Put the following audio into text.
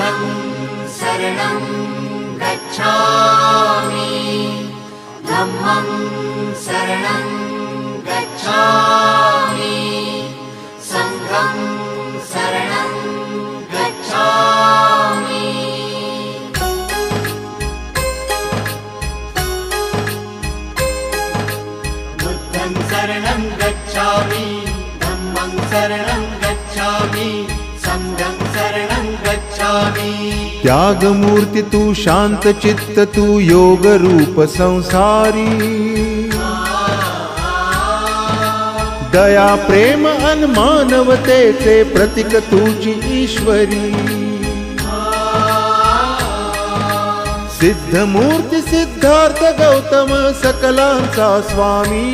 बुद्धं शरणं गच्छामि धम्मं शरणं गच्छामि संघं शरणं गच्छामि। बुद्धं शरणं गच्छामि धम्मं शरणं गच्छामि संघं शरणं गच्छामि। त्याग मूर्ति तू शांत चित्त तू योग रूप संसारी दया प्रेम अन मानवतेचे प्रतीक तुझी ईश्वरी सिद्ध मूर्ति सिद्धार्थ गौतम सकलांचा स्वामी